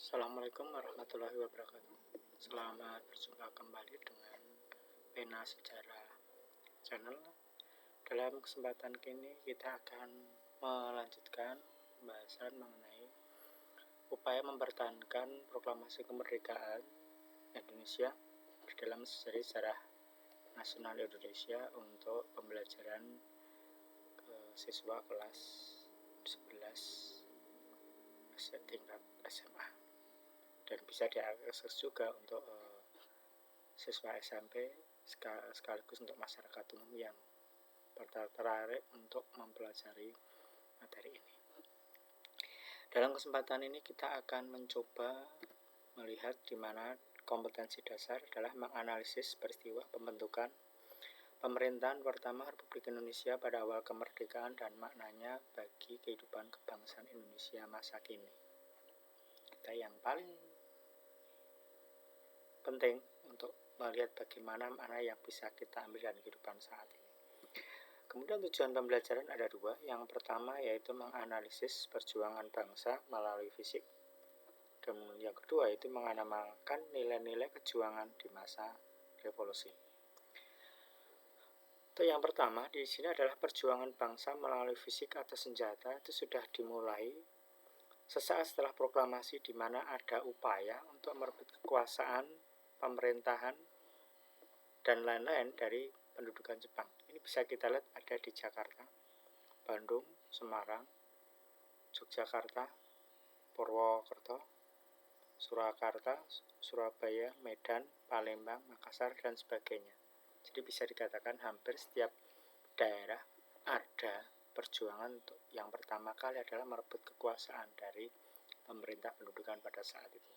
Assalamualaikum warahmatullahi wabarakatuh. Selamat berjumpa kembali dengan Pena Sejarah Channel. Dalam kesempatan kini kita akan melanjutkan pembahasan mengenai upaya mempertahankan proklamasi kemerdekaan Indonesia dalam sejarah nasional Indonesia untuk pembelajaran siswa kelas 11 tingkat SMA. Dan bisa diakses juga untuk siswa SMP sekaligus untuk masyarakat umum yang tertarik untuk mempelajari materi ini. Dalam kesempatan ini kita akan mencoba melihat di mana kompetensi dasar adalah menganalisis peristiwa pembentukan pemerintahan pertama Republik Indonesia pada awal kemerdekaan dan maknanya bagi kehidupan kebangsaan Indonesia masa kini. Kita yang paling penting untuk melihat bagaimana makna yang bisa kita ambil dari kehidupan saat ini. Kemudian tujuan pembelajaran ada dua. Yang pertama yaitu menganalisis perjuangan bangsa melalui fisik. Dan yang kedua yaitu mengamalkan nilai-nilai kejuangan di masa revolusi. Untuk yang pertama di sini adalah perjuangan bangsa melalui fisik atau senjata itu sudah dimulai sesaat setelah proklamasi, di mana ada upaya untuk merebut kekuasaan, pemerintahan, dan lain-lain dari pendudukan Jepang. Ini bisa kita lihat ada di Jakarta, Bandung, Semarang, Yogyakarta, Purwokerto, Surakarta, Surabaya, Medan, Palembang, Makassar, dan sebagainya. Jadi bisa dikatakan hampir setiap daerah ada perjuangan untuk yang pertama kali adalah merebut kekuasaan dari pemerintah pendudukan pada saat itu.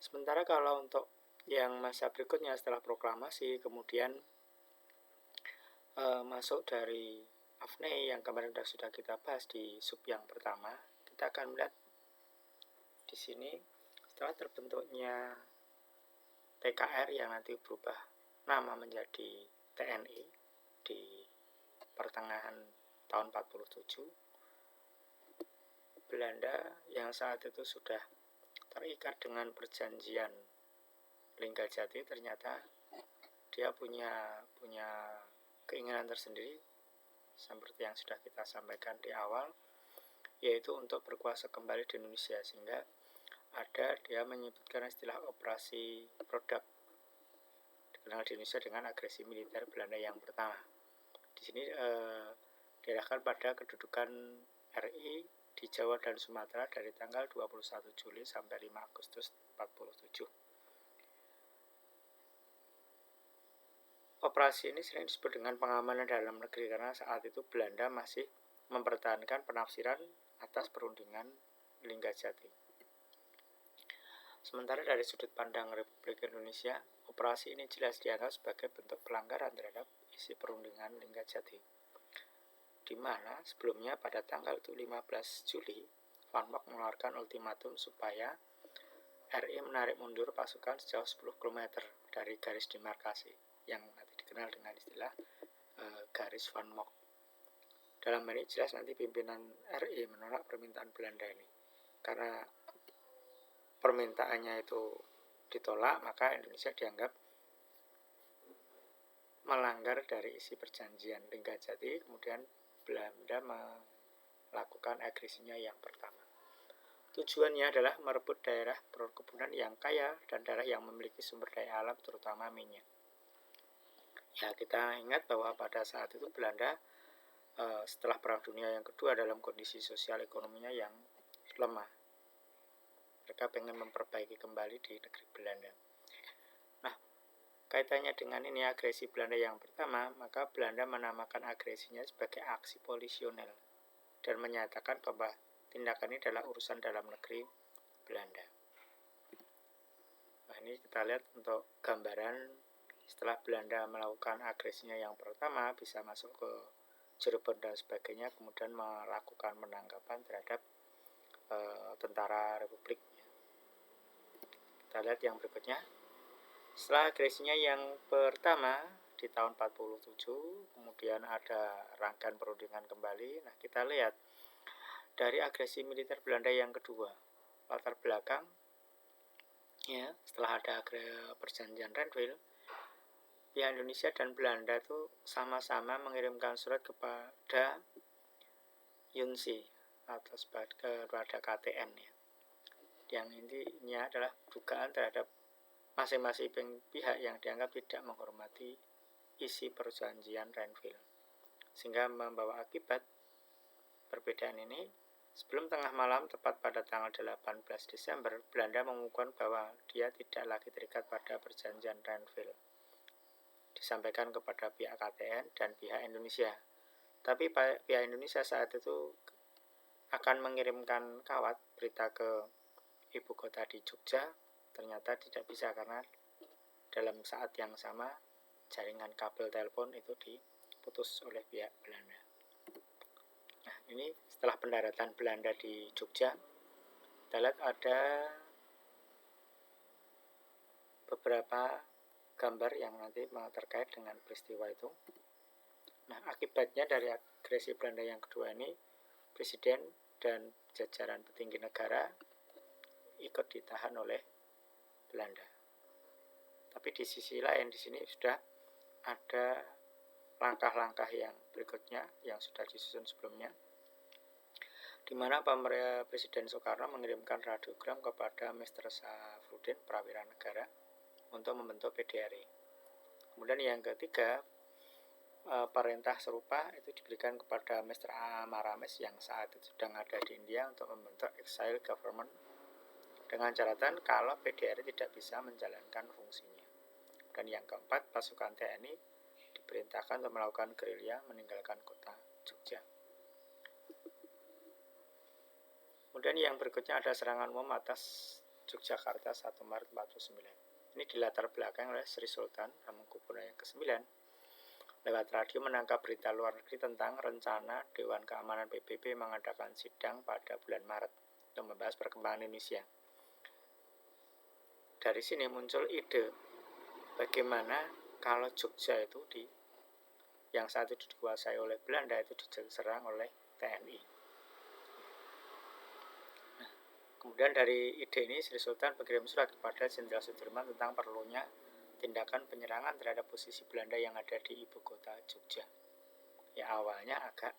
Sementara kalau untuk yang masa berikutnya setelah proklamasi kemudian masuk dari AFNE yang kemarin sudah kita bahas di sub yang pertama, kita akan melihat di sini setelah terbentuknya TKR yang nanti berubah nama menjadi TNI di pertengahan tahun 47, Belanda yang saat itu sudah terikat dengan perjanjian Linggarjati, ternyata dia punya keinginan tersendiri seperti yang sudah kita sampaikan di awal, yaitu untuk berkuasa kembali di Indonesia, sehingga dia menyebutkan istilah operasi produk dikenal di Indonesia dengan agresi militer Belanda yang pertama. Di sini diarahkan pada kedudukan RI di Jawa dan Sumatera dari tanggal 21 Juli sampai 5 Agustus 47. Operasi ini sering disebut dengan pengamanan dalam negeri karena saat itu Belanda masih mempertahankan penafsiran atas perundingan Linggarjati. Sementara dari sudut pandang Republik Indonesia, operasi ini jelas dianggap sebagai bentuk pelanggaran terhadap isi perundingan Linggarjati, di mana sebelumnya pada tanggal 15 Juli Van Mock mengeluarkan ultimatum supaya RI menarik mundur pasukan sejauh 10 km dari garis demarkasi yang nanti dikenal dengan istilah garis Van Mock. Dalam hal ini jelas nanti pimpinan RI menolak permintaan Belanda ini. Karena permintaannya itu ditolak, maka Indonesia dianggap melanggar dari isi perjanjian Linggarjati. Kemudian Belanda melakukan agresinya yang pertama. Tujuannya adalah merebut daerah perkebunan yang kaya dan daerah yang memiliki sumber daya alam terutama minyak. Ya, kita ingat bahwa pada saat itu Belanda setelah Perang Dunia yang kedua dalam kondisi sosial ekonominya yang lemah. Mereka pengen memperbaiki kembali di negeri Belanda. Nah, kaitannya dengan ini agresi Belanda yang pertama, maka Belanda menamakan agresinya sebagai aksi polisional dan menyatakan bahwa tindakan ini adalah urusan dalam negeri Belanda. Nah, ini kita lihat untuk gambaran setelah Belanda melakukan agresinya yang pertama, bisa masuk ke Cirebon dan sebagainya, kemudian melakukan penangkapan terhadap tentara Republik. Kita lihat yang berikutnya. Setelah agresinya yang pertama di tahun 47, kemudian ada rangkaian perundingan kembali. Nah, kita lihat dari agresi militer Belanda yang kedua. latar belakang ya, setelah ada perjanjian Renville, pihak Indonesia dan Belanda itu sama-sama mengirimkan surat kepada Yunsi atau kepada KTN ya. Yang intinya adalah dugaan terhadap masing-masing pihak yang dianggap tidak menghormati isi perjanjian Renville, sehingga membawa akibat perbedaan ini. Sebelum tengah malam, tepat pada tanggal 18 Desember, Belanda mengumumkan bahwa dia tidak lagi terikat pada perjanjian Renville. Disampaikan kepada pihak KTN dan pihak Indonesia. Tapi pihak Indonesia saat itu akan mengirimkan kawat berita ke ibu kota di Jogja. Ternyata tidak bisa karena dalam saat yang sama jaringan kabel telepon itu diputus oleh pihak Belanda. Nah, ini setelah pendaratan Belanda di Jogja, kita lihat ada beberapa gambar yang nanti terkait dengan peristiwa itu. Nah, akibatnya dari agresi Belanda yang kedua ini, presiden dan jajaran petinggi negara ikut ditahan oleh Belanda. Tapi di sisi lain di sini sudah ada langkah-langkah yang berikutnya yang sudah disusun sebelumnya, di mana Presiden Soekarno mengirimkan radiogram kepada Mr. Safrudin, Prawira Negara, untuk membentuk PDRI. Kemudian yang ketiga, perintah serupa itu diberikan kepada Mr. Amarames yang saat itu sedang ada di India untuk membentuk exile government dengan catatan kalau PDRI tidak bisa menjalankan fungsinya. Dan yang keempat, pasukan TNI diperintahkan untuk melakukan gerilya meninggalkan kota Jogja. Kemudian yang berikutnya ada serangan umum atas Yogyakarta 1 Maret 49. Ini dilatar belakang oleh Sri Sultan Hamengkubuwono yang ke-9 lewat radio menangkap berita luar negeri tentang rencana Dewan Keamanan PBB mengadakan sidang pada bulan Maret untuk membahas perkembangan Indonesia. Dari sini muncul ide bagaimana kalau Jogja itu yang saat itu dikuasai oleh Belanda itu diserang oleh TNI. Nah, kemudian dari ide ini Sri Sultan berkirim surat kepada Jenderal Sudirman tentang perlunya tindakan penyerangan terhadap posisi Belanda yang ada di ibu kota Jogja. Ya awalnya agak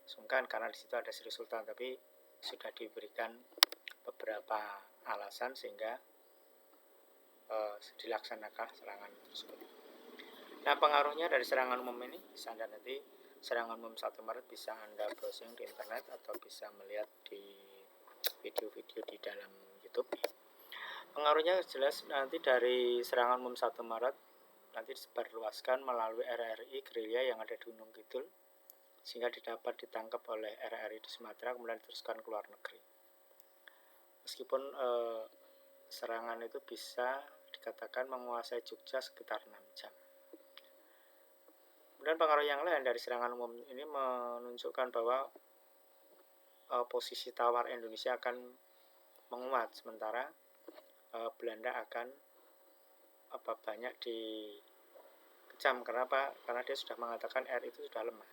sungkan karena di situ ada Sri Sultan, tapi sudah diberikan beberapa alasan sehingga dilaksanakan serangan tersebut. Nah, pengaruhnya dari serangan umum ini bisa Anda nanti serangan umum 1 Maret bisa Anda browsing di internet atau bisa melihat di video-video di dalam YouTube. Pengaruhnya jelas nanti dari serangan umum 1 Maret nanti disebarluaskan melalui RRI gerilya yang ada di Gunung Kidul sehingga dapat ditangkap oleh RRI di Sumatera kemudian diteruskan ke luar negeri. Meskipun serangan itu bisa dikatakan menguasai Jogja sekitar 6 jam. Kemudian pengaruh yang lain dari serangan umum ini menunjukkan bahwa posisi tawar Indonesia akan menguat, sementara Belanda akan banyak dikecam. Kenapa? Karena dia sudah mengatakan RI itu sudah lemah.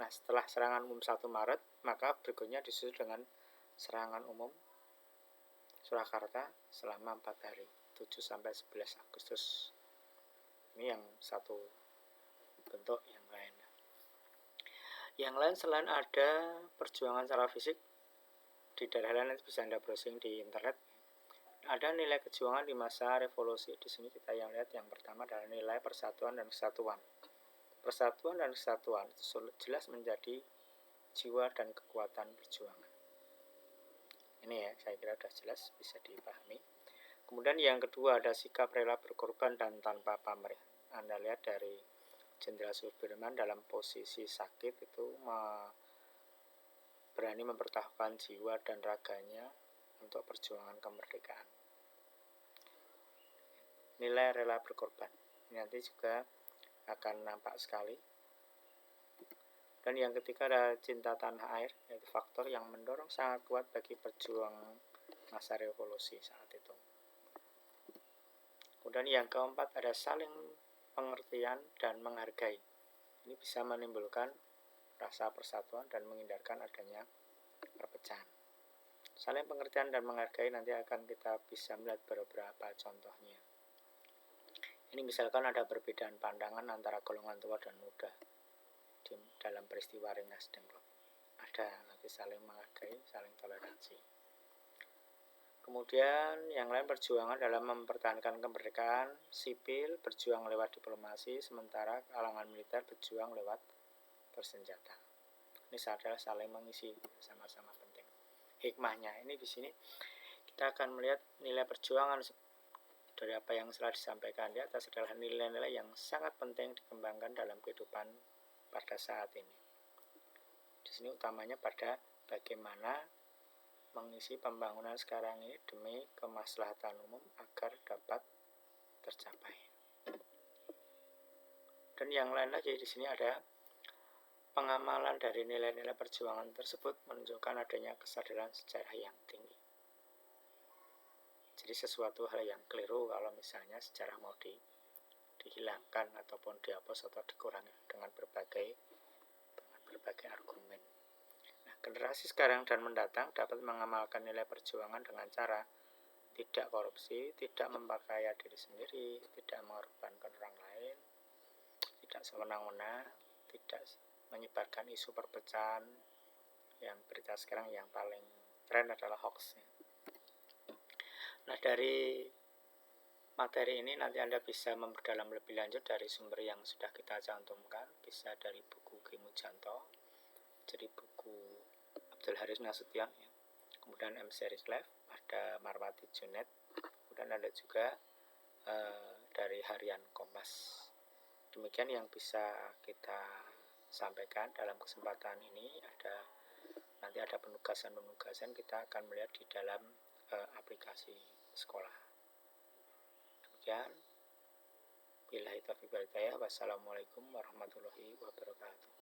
Nah, setelah serangan umum 1 Maret, maka berikutnya disusul dengan serangan umum Surakarta selama 4 hari, 7-11 Agustus. Ini yang satu bentuk yang lain. Yang lain selain ada perjuangan secara fisik di daerah lain bisa Anda browsing di internet. Ada nilai kejuangan di masa revolusi. Di sini kita yang lihat yang pertama adalah nilai persatuan dan kesatuan. Persatuan dan kesatuan itu jelas menjadi jiwa dan kekuatan perjuangan. Ini ya, saya kira sudah jelas bisa dipahami. Kemudian yang kedua ada sikap rela berkorban dan tanpa pamrih. Anda lihat dari Jenderal Sudirman dalam posisi sakit itu berani mempertaruhkan jiwa dan raganya untuk perjuangan kemerdekaan. Nilai rela berkorban ini nanti juga akan nampak sekali. Dan yang ketiga ada cinta tanah air, yaitu faktor yang mendorong sangat kuat bagi perjuang masa revolusi saat itu. Kemudian yang keempat ada saling pengertian dan menghargai. Ini bisa menimbulkan rasa persatuan dan menghindarkan adanya perpecahan. Saling pengertian dan menghargai nanti akan kita bisa melihat beberapa contohnya. Ini misalkan ada perbedaan pandangan antara golongan tua dan muda dalam peristiwa Rengas Dengklok. Ada nanti saling menghargai, saling toleransi. Kemudian yang lain perjuangan dalam mempertahankan kemerdekaan sipil, berjuang lewat diplomasi, sementara kalangan militer berjuang lewat bersenjata. Ini adalah saling mengisi, sama-sama penting. Hikmahnya ini di sini kita akan melihat nilai perjuangan dari apa yang telah disampaikan di atas adalah nilai-nilai yang sangat penting dikembangkan dalam kehidupan pada saat ini. Di sini utamanya pada bagaimana mengisi pembangunan sekarang ini demi kemaslahatan umum agar dapat tercapai. Dan yang lain lagi di sini ada pengamalan dari nilai-nilai perjuangan tersebut menunjukkan adanya kesadaran sejarah yang tinggi. Jadi sesuatu hal yang keliru kalau misalnya sejarah mau dihilangkan ataupun dihapus atau dikurangi dengan berbagai argumen. Nah, generasi sekarang dan mendatang dapat mengamalkan nilai perjuangan dengan cara tidak korupsi, tidak memperkaya diri sendiri, tidak mengorbankan orang lain, tidak sewenang-wenang, tidak menyebarkan isu perpecahan. Yang berita sekarang yang paling tren adalah hoax. Nah, dari materi ini nanti Anda bisa memperdalam lebih lanjut dari sumber yang sudah kita cantumkan, bisa dari buku Ki Mujanto, jadi buku Abdul Haris Nasution, ya. Kemudian M. Series Live, ada Marwati Junet, kemudian ada juga dari Harian Kompas. Demikian yang bisa kita sampaikan dalam kesempatan ini. Nanti ada penugasan kita akan melihat di dalam aplikasi sekolah. Demikian. Billahi taufiq wal hidayah. Wassalamualaikum warahmatullahi wabarakatuh.